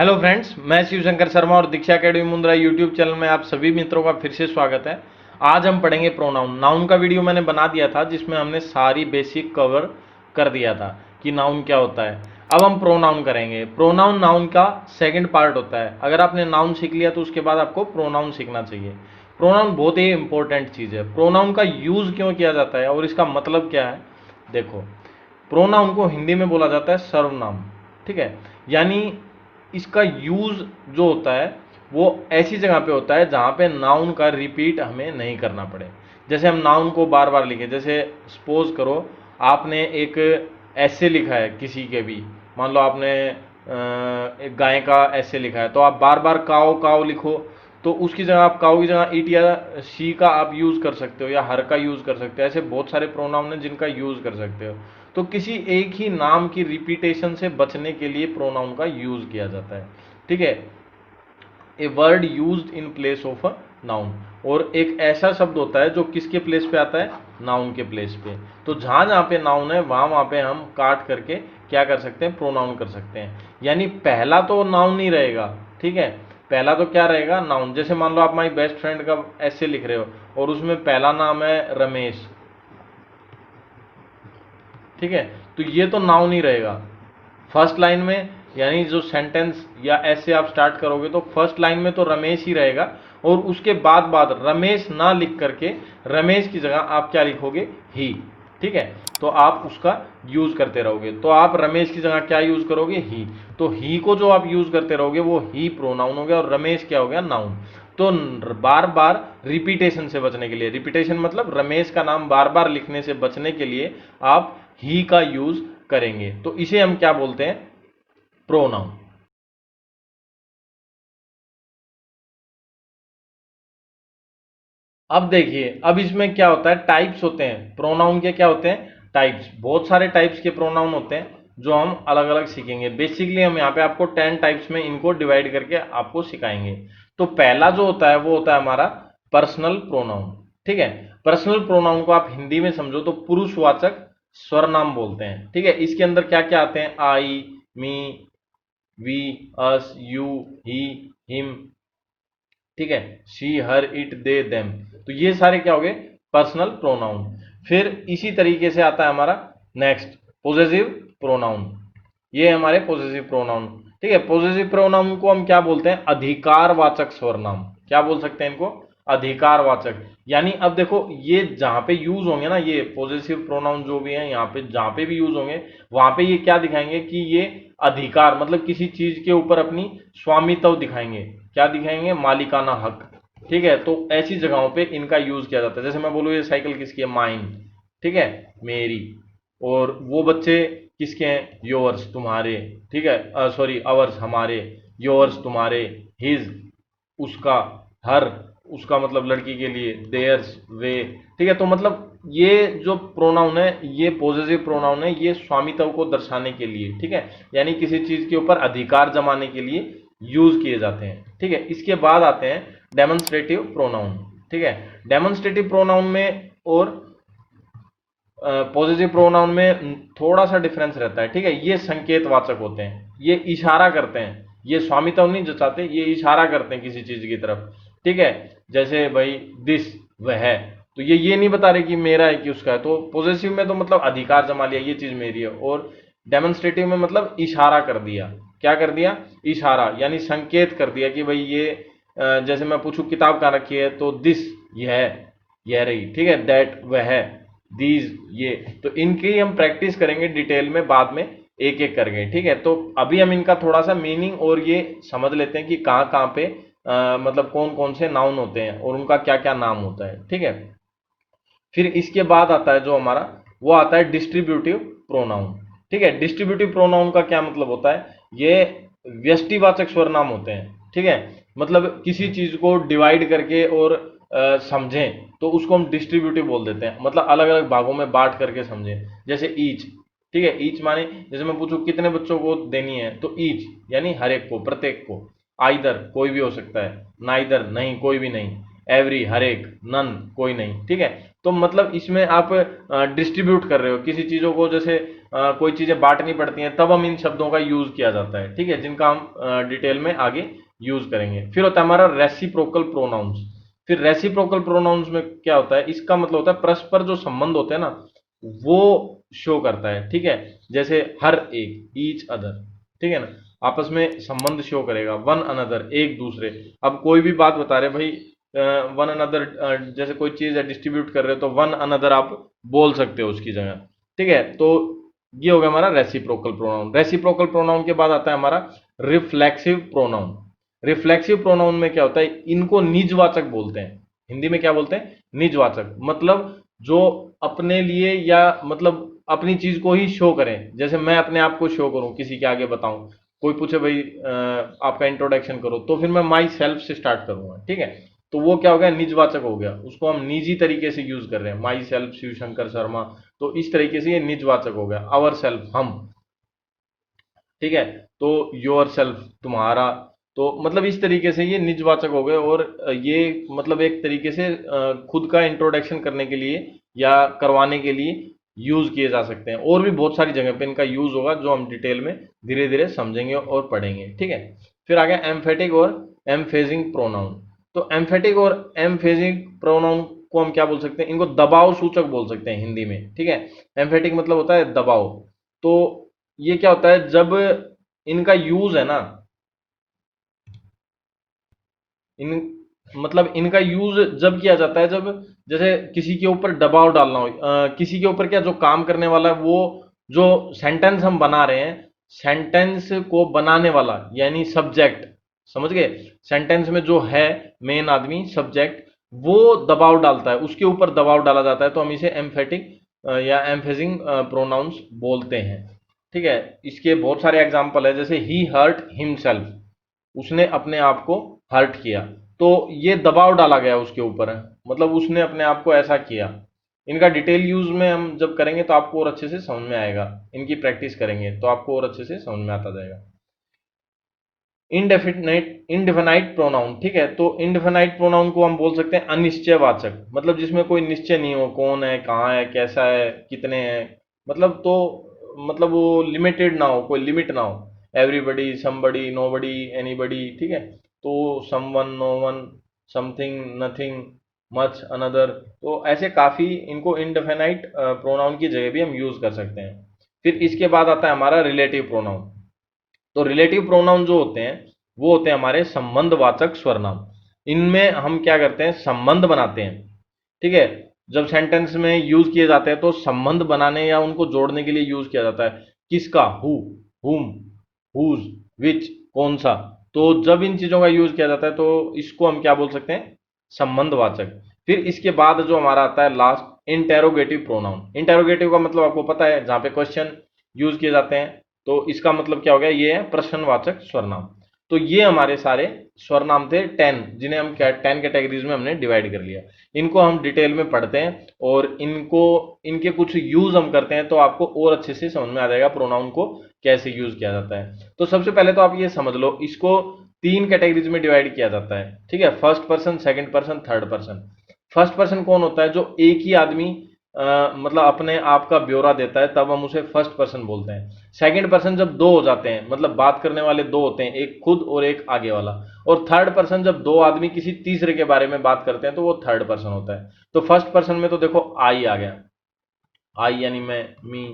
Hello friends, मैं शिव शंकर शर्मा और दीक्षा academy Mundra YouTube channel में आप सभी मित्रों का फिर से स्वागत है। आज हम पढ़ेंगे प्रोनाउन। नाउन का वीडियो मैंने बना दिया था जिसमें हमने सारी बेसिक कवर कर दिया था कि नाउन क्या होता है। अब हम प्रोनाउन करेंगे। प्रोनाउन नाउन का सेकंड पार्ट होता है। अगर आपने नाउन सीख लिया तो उसके बाद आपको प्रोनाउन सीखना चाहिए। प्रोनाउन बहुत ही इंपॉर्टेंट चीज़ है। प्रोनाउन का यूज़ क्यों किया जाता है और इसका मतलब क्या है, देखो। प्रोनाउन को हिंदी में बोला जाता है सर्वनाम, ठीक है। यानी इसका यूज जो होता है वो ऐसी जगह पे होता है जहां पे नाउन का रिपीट हमें नहीं करना पड़े। जैसे हम नाउन को बार बार लिखें, जैसे सपोज करो आपने एक ऐसे लिखा है किसी के भी, मान लो आपने एक गाय का ऐसे लिखा है, तो आप बार बार काओ काओ लिखो तो उसकी जगह आप काओ की जगह इट या शी का आप यूज कर सकते हो या हर का यूज कर सकते हो। ऐसे बहुत सारे प्रोनाउन हैं जिनका यूज कर सकते हो। तो किसी एक ही नाम की रिपीटेशन से बचने के लिए प्रोनाउन का यूज किया जाता है, ठीक है। A word used in place of a noun, और एक ऐसा शब्द होता है जो किसके प्लेस पे आता है, नाउन के प्लेस पे। तो जहां जहां पे नाउन है वहां वहां पे हम काट करके क्या कर सकते हैं, प्रोनाउन कर सकते हैं। यानी पहला तो नाउन नहीं रहेगा, ठीक है। पहला तो क्या रहेगा, नाउन। जैसे मान लो आप माई बेस्ट फ्रेंड का ऐसे लिख रहे हो और उसमें पहला नाम है रमेश, ठीक है। तो ये तो नाउन ही रहेगा फर्स्ट लाइन में। यानी जो सेंटेंस या ऐसे आप स्टार्ट करोगे तो फर्स्ट लाइन में तो रमेश ही रहेगा, और उसके बाद बाद रमेश ना लिख करके रमेश की जगह आप क्या लिखोगे, ही, ठीक है। तो आप उसका यूज करते रहोगे। तो आप रमेश की जगह क्या यूज करोगे, ही। तो ही को जो आप यूज करते रहोगे वो ही प्रोनाउन हो गया और रमेश क्या हो गया, नाउन। तो बार बार रिपीटेशन से बचने के लिए, रिपीटेशन मतलब रमेश का नाम बार बार लिखने से बचने के लिए आप ही का यूज करेंगे। तो इसे हम क्या बोलते हैं, प्रोनाउन। अब देखिए, अब इसमें क्या होता है, टाइप्स होते हैं प्रोनाउन के। क्या होते हैं, टाइप्स। बहुत सारे टाइप्स के प्रोनाउन होते हैं जो हम अलग अलग सीखेंगे। बेसिकली हम यहाँ पे आपको 10 टाइप्स में इनको डिवाइड करके आपको सिखाएंगे। तो पहला जो होता है वो होता है हमारा पर्सनल प्रोनाउन, ठीक है। पर्सनल प्रोनाउन को आप हिंदी में समझो तो पुरुषवाचक स्वरनाम बोलते हैं, ठीक है। इसके अंदर क्या क्या आते हैं, I, me, we, us, you, he, him, ठीक है, she, her, it, they, them. तो ये सारे क्या हो गए, पर्सनल प्रोनाउन। फिर इसी तरीके से आता है हमारा नेक्स्ट पोजेसिव प्रोनाउन। ये हमारे पोजेसिव प्रोनाउन, ठीक है। पोजेसिव प्रोनाउन को हम क्या बोलते हैं, अधिकारवाचक स्वर्नाम। क्या बोल सकते हैं इनको, अधिकारवाचक। यानी अब देखो ये जहां पे यूज होंगे ना, ये पोजेसिव प्रोनाउन जो भी है यहाँ पे जहां पे भी यूज होंगे वहां पे ये क्या दिखाएंगे कि ये अधिकार, मतलब किसी चीज के ऊपर अपनी स्वामित्व दिखाएंगे। क्या दिखाएंगे, मालिकाना हक, ठीक है। तो ऐसी जगहों पे इनका यूज किया जाता है। जैसे मैं बोलूँ ये साइकिल किसकी है, माइन, ठीक है, मेरी। और वो बच्चे किसके हैं, योर्स, तुम्हारे, ठीक है, सॉरी अवर्स, हमारे, योर्स, तुम्हारे, हिज, उसका, हर, उसका मतलब लड़की के लिए, देयर्स, वे, ठीक है। तो मतलब ये जो प्रोनाउन है ये पॉजिटिव प्रोनाउन है, ये स्वामित्व को दर्शाने के लिए, ठीक है। यानी किसी चीज के ऊपर अधिकार जमाने के लिए यूज किए जाते हैं, ठीक है। इसके बाद आते हैं डेमोन्स्ट्रेटिव प्रोनाउन, ठीक है। डेमोन्स्ट्रेटिव प्रोनाउन में और पॉजिटिव प्रोनाउन में थोड़ा सा डिफरेंस रहता है, ठीक है। ये संकेतवाचक होते हैं, ये इशारा करते हैं, ये स्वामित्व नहीं जताते, ये इशारा करते हैं किसी चीज की तरफ, ठीक है। जैसे भाई दिस, वह, तो ये नहीं बता रहे कि मेरा है कि उसका है। तो पॉजिटिव में तो मतलब अधिकार जमा लिया, ये चीज मेरी है। और डेमोन्स्ट्रेटिव में मतलब इशारा कर दिया। क्या कर दिया, इशारा, यानी संकेत कर दिया कि भाई ये जैसे मैं पूछूं किताब कहाँ रखी है, तो दिस, यह रही, ठीक है, दैट, वह, दीज, ये। तो इनकी हम प्रैक्टिस करेंगे डिटेल में बाद में, एक एक करके, ठीक है। तो अभी हम इनका थोड़ा सा मीनिंग और ये समझ लेते हैं कि कहाँ कहाँ पे मतलब कौन कौन से नाउन होते हैं और उनका क्या क्या नाम होता है, ठीक है। फिर इसके बाद आता है जो हमारा, वो आता है डिस्ट्रीब्यूटिव प्रोनाउन, ठीक है। डिस्ट्रीब्यूटिव प्रोनाउन का क्या मतलब होता है, ये व्यष्टिवाचक स्वरनाम होते हैं, ठीक है। मतलब किसी चीज को डिवाइड करके और समझें तो उसको हम डिस्ट्रीब्यूटिव बोल देते हैं, मतलब अलग अलग भागों में बांट करके समझें। जैसे ईच, ठीक है, ईच माने जैसे मैं पूछूं कितने बच्चों को देनी है, तो ईच यानी हर एक को, प्रत्येक को। आइदर कोई भी हो सकता है, नाइदर नहीं, कोई भी नहीं। एवरी हर एक, नन कोई नहीं, ठीक है। तो मतलब इसमें आप डिस्ट्रीब्यूट कर रहे हो किसी चीजों को, जैसे कोई चीजें बांटनी पड़ती हैं तब हम इन शब्दों का यूज किया जाता है, ठीक है, जिनका हम डिटेल में आगे यूज करेंगे। फिर होता है हमारा रेसिप्रोकल प्रोनाउंस। फिर रेसिप्रोकल प्रोनाउंस में क्या होता है, इसका मतलब होता है परस्पर जो संबंध होते हैं ना वो शो करता है, ठीक है। जैसे हर एक, ईच अदर, ठीक है ना, आपस में संबंध शो करेगा। वन अनदर, एक दूसरे। अब कोई भी बात बता रहे भाई, वन अनदर, जैसे कोई चीज है डिस्ट्रीब्यूट कर रहे हो तो वन अनदर आप बोल सकते हो उसकी जगह, ठीक है। तो ये हो गया हमारा रेसिप्रोकल प्रोनाउन। रेसिप्रोकल प्रोनाउन के बाद आता है हमारा रिफ्लेक्सिव प्रोनाउन। रिफ्लेक्सिव प्रोनाउन में क्या होता है, इनको निजवाचक बोलते हैं। हिंदी में क्या बोलते हैं, निजवाचक। मतलब जो अपने लिए या मतलब अपनी चीज को ही शो करें। जैसे मैं अपने आप को शो करूं, किसी के आगे बताऊं, कोई पूछे भाई आपका इंट्रोडक्शन करो, तो फिर मैं माई सेल्फ से स्टार्ट करूंगा, ठीक है। तो वो क्या हो गया, निजवाचक हो गया, उसको हम निजी तरीके से यूज कर रहे हैं, माई सेल्फ शिवशंकर शर्मा। तो इस तरीके से ये निजवाचक हो गया। आवर सेल्फ, हम, ठीक है। तो योर सेल्फ, तुम्हारा। तो मतलब इस तरीके से ये निजवाचक हो गए, और ये मतलब एक तरीके से खुद का इंट्रोडक्शन करने के लिए या करवाने के लिए यूज किए जा सकते हैं। और भी बहुत सारी जगह पे इनका यूज होगा, जो हम डिटेल में धीरे धीरे समझेंगे और पढ़ेंगे, ठीक है। फिर आ गया एम्फेटिक और एम्फेजिंग प्रोनाउन। तो एम्फेटिक और एम्फेजिंग प्रोनाउन को हम क्या बोल सकते हैं, इनको दबाव सूचक बोल सकते हैं हिंदी में, ठीक है। एम्फेटिक मतलब होता है दबाव। तो ये क्या होता है, जब इनका यूज है ना, इन मतलब इनका यूज जब किया जाता है, जब जैसे किसी के ऊपर दबाव डालना हो, किसी के ऊपर क्या, जो काम करने वाला है वो, जो सेंटेंस हम बना रहे हैं, सेंटेंस को बनाने वाला यानी सब्जेक्ट, समझ गए। सेंटेंस में जो है मेन आदमी, सब्जेक्ट, वो दबाव डालता है, उसके ऊपर दबाव डाला जाता है, तो हम इसे एम्फेटिक या एम्फेजिंग प्रोनाउंस बोलते हैं, ठीक है। इसके बहुत सारे एग्जाम्पल है, जैसे ही हर्ट हिमसेल्फ, उसने अपने आप को हर्ट किया। तो ये दबाव डाला गया उसके ऊपर है, मतलब उसने अपने आप को ऐसा किया। इनका डिटेल यूज में हम जब करेंगे तो आपको और अच्छे से समझ में आएगा, इनकी प्रैक्टिस करेंगे तो आपको और अच्छे से समझ में आता जाएगा। इनडेफिनाइट इनडिफिनाइट प्रोनाउन, ठीक है। तो इनडिफिनाइट प्रोनाउन को हम बोल सकते हैं अनिश्चयवाचक, मतलब जिसमें कोई निश्चय नहीं हो, कौन है, कहाँ है, कैसा है, कितने हैं, मतलब तो मतलब वो लिमिटेड ना हो, कोई लिमिट ना हो। एवरीबडी, समबडी, नोबडी, एनीबडी, ठीक है। तो someone, no one, something, nothing, much, another. तो ऐसे काफी इनको इनडेफिनाइट प्रोनाउन की जगह भी हम यूज कर सकते हैं। फिर इसके बाद आता है हमारा रिलेटिव प्रोनाउन। तो रिलेटिव प्रोनाउन जो होते हैं वो होते हैं हमारे संबंधवाचक स्वरनाम। इनमें हम क्या करते हैं, संबंध बनाते हैं, ठीक है। जब सेंटेंस में यूज किए जाते हैं तो संबंध बनाने या उनको जोड़ने के लिए यूज किया जाता है। किसका, हु, हुम, हुज, विच, कौन सा। तो जब इन चीजों का यूज किया जाता है तो इसको हम क्या बोल सकते हैं, संबंधवाचक। फिर इसके बाद जो हमारा आता है लास्ट, इंटेरोगेटिव प्रोनाउन। इंटेरोगेटिव का मतलब आपको पता है, जहां पे क्वेश्चन यूज किए जाते हैं। तो इसका मतलब क्या हो गया, ये है प्रश्नवाचक स्वरनाम। तो ये हमारे सारे स्वरनाम थे 10, जिन्हें हम 10 कैटेगरीज में हमने डिवाइड कर लिया। इनको हम डिटेल में पढ़ते हैं और इनको, इनके कुछ यूज हम करते हैं, तो आपको और अच्छे से समझ में आ जाएगा प्रोनाउन को कैसे यूज किया जाता है। तो सबसे पहले तो आप ये समझ लो, इसको 3 कैटेगरीज में डिवाइड किया जाता है, ठीक है। First person, second person, third person. First person कौन होता है, जो एक ही आदमी मतलब अपने आप का ब्यौरा देता है, तब हम उसे फर्स्ट पर्सन बोलते हैं। सेकंड पर्सन जब दो हो जाते हैं, मतलब बात करने वाले दो होते हैं, एक खुद और एक आगे वाला। और थर्ड पर्सन जब दो आदमी किसी तीसरे के बारे में बात करते हैं तो वो थर्ड पर्सन होता है। तो फर्स्ट पर्सन में तो देखो आई आ गया, आई यानी मैं, मी,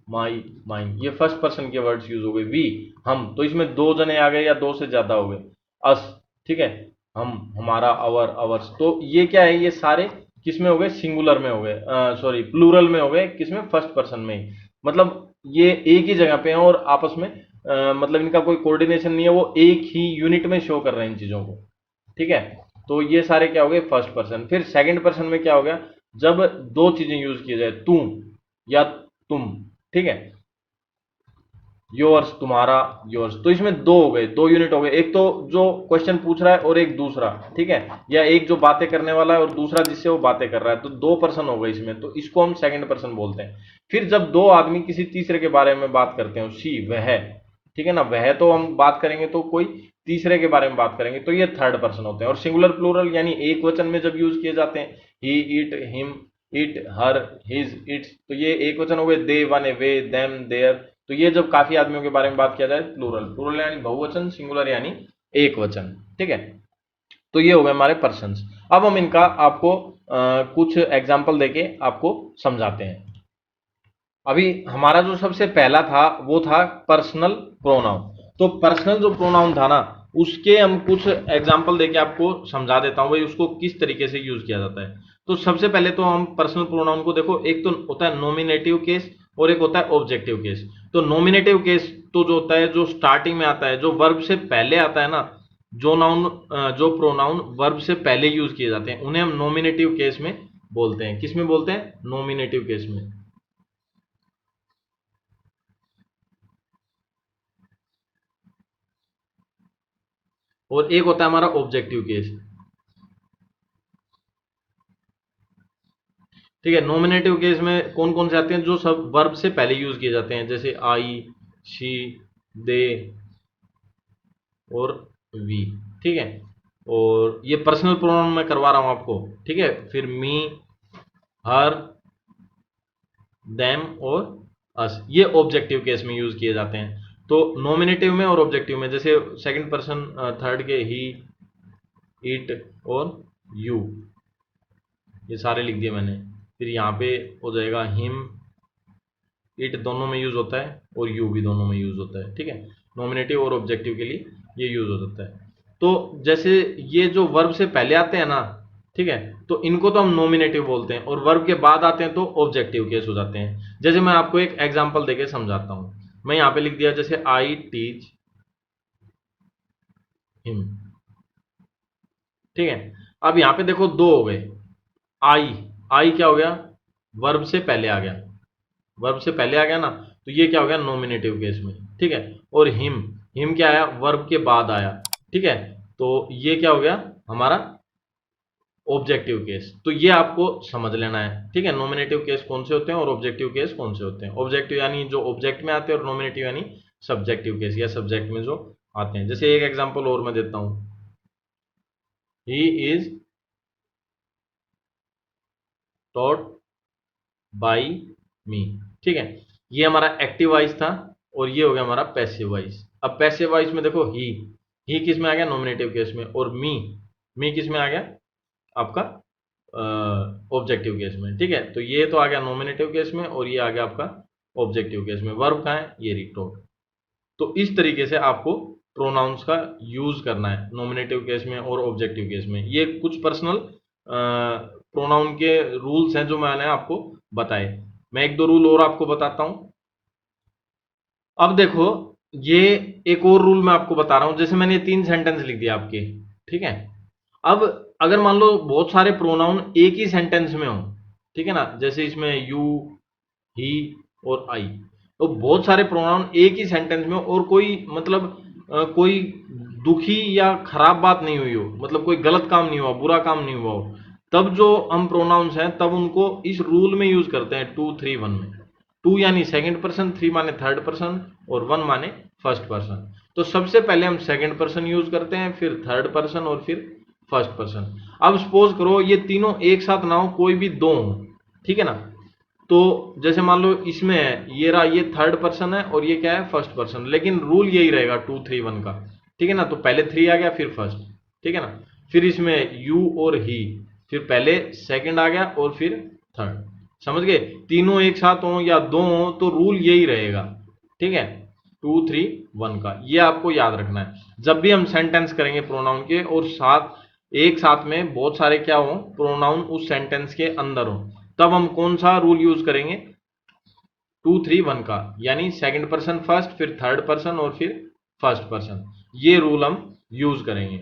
माई, माइन, ये फर्स्ट पर्सन के वर्ड्स यूज हो गए। वी, हम, तो इसमें दो जने आ गए या दो से ज्यादा हो गए। अस, ठीक है, हम, हमारा, अवर, अवर्स। तो ये क्या है, ये सारे किसमें हो गए, सिंगुलर में हो गए, सॉरी प्लूरल में हो गए, किसमें, फर्स्ट पर्सन में ही। मतलब ये एक ही जगह पे हैं और आपस में मतलब इनका कोई कोऑर्डिनेशन नहीं है, वो एक ही यूनिट में शो कर रहे हैं इन चीजों को, ठीक है। तो ये सारे क्या हो गए, फर्स्ट पर्सन। फिर सेकंड पर्सन में क्या हो गया, जब दो चीजें यूज की जाए, तू या तुम, ठीक है। योर्स, तुम्हारा, योर्स। तो इसमें दो हो गए, दो यूनिट हो गए, एक तो जो क्वेश्चन पूछ रहा है और एक दूसरा, ठीक है। या एक जो बातें करने वाला है और दूसरा जिससे वो बातें कर रहा है, तो दो पर्सन हो गए इसमें, तो इसको हम सेकंड पर्सन बोलते हैं। फिर जब दो आदमी किसी तीसरे के बारे में बात करते हैं, शी, वह, ठीक है ना, वह तो हम बात करेंगे तो कोई तीसरे के बारे में बात करेंगे तो ये थर्ड पर्सन होते हैं। और सिंगुलर प्लूरल यानी एक वचन में जब यूज किए जाते हैं, he, it, him, it, her, his, its, तो ये एक वचन हो गए। They, one, we, them, their, तो ये जब काफी आदमियों के बारे में बात किया जाए प्लूरल। प्लूरल यानी बहुवचन, सिंगुलर यानी एक वचन। ठीक है, तो ये हो गए हमारे पर्सन्स। अब हम इनका आपको कुछ एग्जाम्पल देके आपको समझाते हैं। अभी हमारा जो सबसे पहला था वो था पर्सनल प्रोनाउन। तो पर्सनल जो प्रोनाउन था ना, उसके हम कुछ एग्जांपल देके आपको समझा देता हूं भाई उसको किस तरीके से यूज किया जाता है। तो सबसे पहले तो हम पर्सनल प्रोनाउन को देखो, एक तो होता है नॉमिनेटिव केस और एक होता है ऑब्जेक्टिव केस। तो नॉमिनेटिव केस तो जो होता है, जो स्टार्टिंग में आता है, जो वर्ब से पहले आता है ना, जो नाउन जो प्रोनाउन वर्ब से पहले यूज किए जाते हैं उन्हें हम नॉमिनेटिव केस में बोलते हैं। किस में बोलते हैं? नॉमिनेटिव केस में। और एक होता है हमारा ऑब्जेक्टिव केस। ठीक है, नॉमिनेटिव केस में कौन कौन से आते हैं? जो सब वर्ब से पहले यूज किए जाते हैं, जैसे आई, शी, दे और वी। ठीक है, और ये पर्सनल प्रोनाउन मैं करवा रहा हूं आपको। ठीक है, फिर मी, हर, देम और अस, ये ऑब्जेक्टिव केस में यूज किए जाते हैं। तो नॉमिनेटिव में और ऑब्जेक्टिव में, जैसे सेकंड पर्सन थर्ड के ही, इट और यू, ये सारे लिख दिए मैंने। फिर यहाँ पे हो जाएगा हिम, इट दोनों में यूज होता है और यू भी दोनों में यूज होता है। ठीक है, नॉमिनेटिव और ऑब्जेक्टिव के लिए ये यूज हो जाता है। तो जैसे ये जो वर्ब से पहले आते हैं ना, ठीक है, तो इनको तो हम नॉमिनेटिव बोलते हैं, और वर्ब के बाद आते हैं तो ऑब्जेक्टिव केस हो जाते हैं। जैसे मैं आपको एक एग्जांपल देके समझाता हूं। मैं यहाँ पे लिख दिया जैसे आई टीच हिम। ठीक है, अब यहाँ पे देखो दो हो गए। आई, आई क्या हो गया? वर्ब से पहले आ गया। वर्ब से पहले आ गया ना, तो ये क्या हो गया? नॉमिनेटिव केस में। ठीक है, और हिम, हिम क्या आया? वर्ब के बाद आया। ठीक है, तो ये क्या हो गया हमारा? Objective case. तो ये आपको समझ लेना है। ठीक है, नॉमिनेटिव केस कौन से होते हैं और ऑब्जेक्टिव केस कौन से होते हैं। ऑब्जेक्टिव यानी जो ऑब्जेक्ट में आते हैं, और नॉमिनेटिव यानी सब्जेक्टिव केस या सब्जेक्ट में जो आते हैं। जैसे एक एग्जांपल और मैं देता हूं, ही इज टॉट बाई मी। ठीक है, ये हमारा एक्टिव वॉइस था और ये हो गया हमारा पैसिव वॉइस। अब पैसिव वॉइस में देखो ही किस में आ गया? नॉमिनेटिव केस में। और मी किस में आ गया? आपका ऑब्जेक्टिव केस में। ठीक है, तो ये तो आ गया नॉमिनेटिव केस में और ये आ गया आपका ऑब्जेक्टिव केस में। वर्ब कहाँ है? ये रिटोट। तो इस तरीके से आपको प्रोनाउंस का यूज करना है नॉमिनेटिव केस में और ऑब्जेक्टिव केस में। ये कुछ पर्सनल प्रोनाउन के रूल्स हैं जो मैंने आपको बताए। मैं एक दो रूल और आपको बताता हूं। अब देखो, ये एक और रूल मैं आपको बता रहा हूं। जैसे मैंने ये 3 सेंटेंस लिख दिया आपके, ठीक है। अब अगर मान लो बहुत सारे प्रोनाउन एक ही सेंटेंस में हो, ठीक है ना, जैसे इसमें यू, ही और आई, तो बहुत सारे प्रोनाउन एक ही सेंटेंस में हो और कोई मतलब कोई दुखी या खराब बात नहीं हुई हो, मतलब कोई गलत काम नहीं हुआ, बुरा काम नहीं हुआ हो, तब जो हम प्रोनाउंस हैं तब उनको इस रूल में यूज करते हैं, 2-3-1 में। टू यानी सेकंड पर्सन, थ्री माने थर्ड पर्सन और वन माने फर्स्ट पर्सन। तो सबसे पहले हम सेकंड पर्सन यूज करते हैं, फिर थर्ड पर्सन और फिर फर्स्ट पर्सन। अब सपोज करो ये तीनों एक साथ ना हो, कोई भी दो हो, ठीक है ना। तो जैसे मान लो इसमें है ये रहा, ये थर्ड पर्सन है और ये क्या है? First person. लेकिन रूल यही रहेगा 2-3-1 का, ठीक है ना। तो पहले थ्री आ गया फिर फर्स्ट, ठीक है ना। फिर इसमें यू और ही, फिर पहले सेकंड आ गया और फिर थर्ड। समझ गए? तीनों एक साथ हो या दो हो तो रूल यही रहेगा, ठीक है, 2-3-1 का। ये आपको याद रखना है जब भी हम सेंटेंस करेंगे प्रोनाउन के, और साथ एक साथ में बहुत सारे क्या हो प्रोनाउन उस सेंटेंस के अंदर हो, तब हम कौन सा रूल यूज करेंगे? 2-3-1 का, यानी सेकंड पर्सन फर्स्ट, फिर थर्ड पर्सन और फिर फर्स्ट पर्सन। ये रूल हम यूज करेंगे।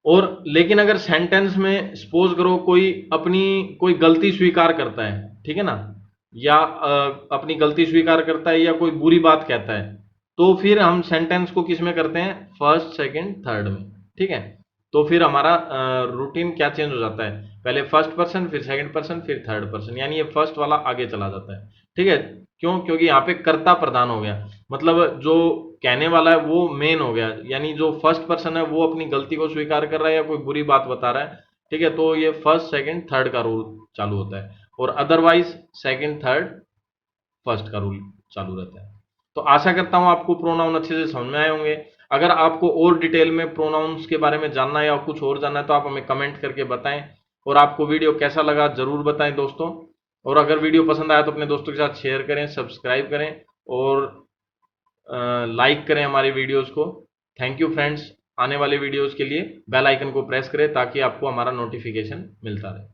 और लेकिन अगर सेंटेंस में सपोज करो कोई अपनी कोई गलती स्वीकार करता है, ठीक है ना, या अपनी गलती स्वीकार करता है या कोई बुरी बात कहता है, तो फिर हम सेंटेंस को किस में करते हैं? फर्स्ट, सेकंड, थर्ड में, ठीक है। तो फिर हमारा रूटीन क्या चेंज हो जाता है? पहले फर्स्ट पर्सन, फिर सेकंड पर्सन, फिर थर्ड पर्सन, यानी ये फर्स्ट वाला आगे चला जाता है, ठीक है। क्यों? क्योंकि यहाँ पे कर्ता प्रधान हो गया। मतलब जो कहने वाला है वो मेन हो गया, यानी जो फर्स्ट पर्सन है वो अपनी गलती को स्वीकार कर रहा है या कोई बुरी बात बता रहा है, ठीक है, तो ये फर्स्ट सेकंड थर्ड का रूल चालू होता है, और अदरवाइज सेकंड थर्ड फर्स्ट का रूल चालू रहता है। तो आशा करता हूं आपको प्रोनाउन अच्छे से समझ में आए होंगे। अगर आपको और डिटेल में प्रोनाउंस के बारे में जानना है या कुछ और जानना है तो आप हमें कमेंट करके बताएं, और आपको वीडियो कैसा लगा जरूर बताएं दोस्तों। और अगर वीडियो पसंद आया तो अपने दोस्तों के साथ शेयर करें, सब्सक्राइब करें और लाइक करें हमारे वीडियोस को। Thank you friends. आने वाले वीडियोस के लिए बेल आइकन को प्रेस करें ताकि आपको हमारा नोटिफिकेशन मिलता रहे।